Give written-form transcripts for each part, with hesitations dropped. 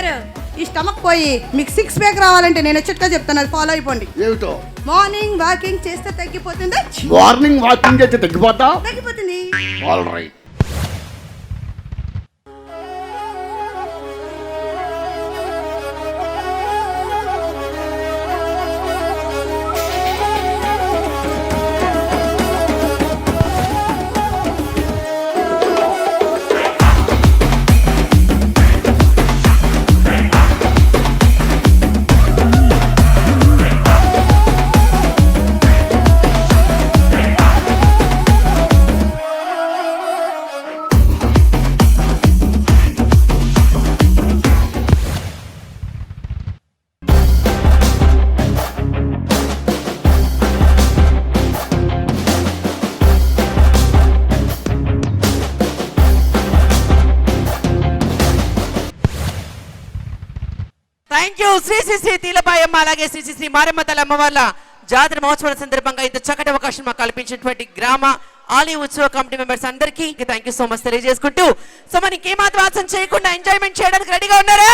గారు ఈ స్టమక్ పోయి మీకు 6 ప్యాక్ రావాలంటే నేను చిట్కా చెప్తాను, అది ఫాలో అయిపోండి. ఏమిటో? మార్నింగ్ వాకింగ్ చేస్తే తగ్గిపోతుంది. మార్నింగ్ వాకింగ్ చేస్తే తగ్గిపోతుంది. All right. Thank you. Shri Thilapayamma అలాగే శ్రీ మారమ్మ తల్లి అమ్మవార్ల జాతర మహోత్సవాల సందర్భంగా ఇంత చక్కటి అవకాశం మాకు కల్పించినటువంటి గ్రామ ఆలయ ఉత్సవ కమిటీ మెంబర్స్ అందరికీ థ్యాంక్ యూ సో మచ్ తెలియజేసుకుంటూ, సో మనకి ఏమాత్రం ఆసం చేయకుండా ఎంజాయ్మెంట్ చేయడానికి రెడీగా ఉన్నారా?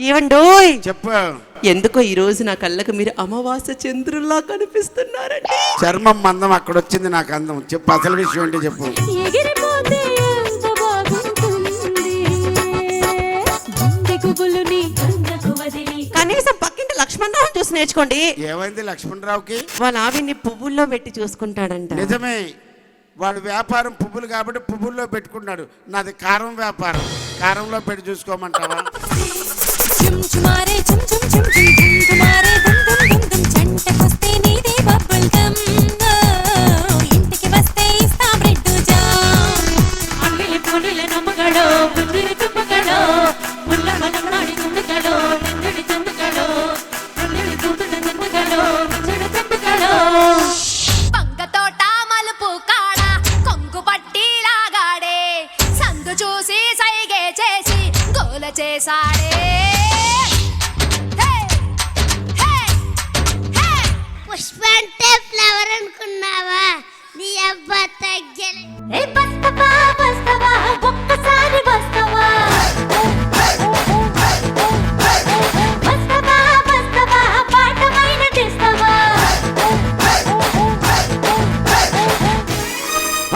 ఏవండి చెప్పు. ఎందుకో ఈ రోజు నా కళ్ళకు మీరు అమావాస్య చంద్రుల్లా కనిపిస్తున్నారండి. చర్మం మందం అక్కడ వచ్చింది నాకు అందం. చెప్పు అసలు విషయం ఏంటి చెప్పు. కనీసం పక్కింటి లక్ష్మణరావు చూసి నేర్చుకోండి. ఏమైంది లక్ష్మణరావుకి? వాళ్ళ ఆవిడ్ని పువ్వుల్లో పెట్టి చూసుకుంటాడంట. నిజమే, వాడు వ్యాపారం పువ్వులు కాబట్టి పువ్వుల్లో పెట్టుకున్నాడు. నాది కారం వ్యాపారం, కారంలో పెట్టి చూసుకోమంటావా? పుష్ప అంటే ఫ్లవర్ అనుకున్నావా? నీ అబ్బా తగ్గలే.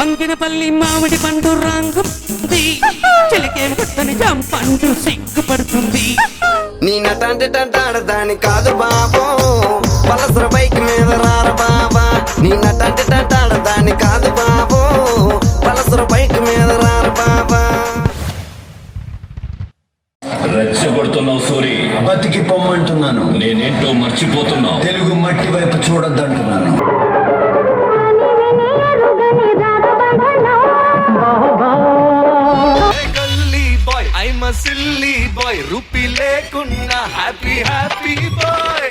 అంకినపల్లి మామిడి పండు రంగు చిలకేం పుట్టని జంపండు సిగ్గుపడుతుంది. నీ నటంటే టంటాడదాని కాదు బాబో, పలసర బైక్ మీద రార బాబా. నీ నటంటే టంటాడదాని కాదు బాబో, పలసర బైక్ మీద రార బాబా. రెచ్చగొడుతున్నావు సూరి. బతికి పొమ్మంటున్నాను. నేనేంటో మర్చిపోతున్నావు. తెలుగు మట్టి వైపు చూడొద్దంటున్నాను. I'm a silly boy, rupee లేకున్నా హ్యాపీ హ్యాపీ బాయ్.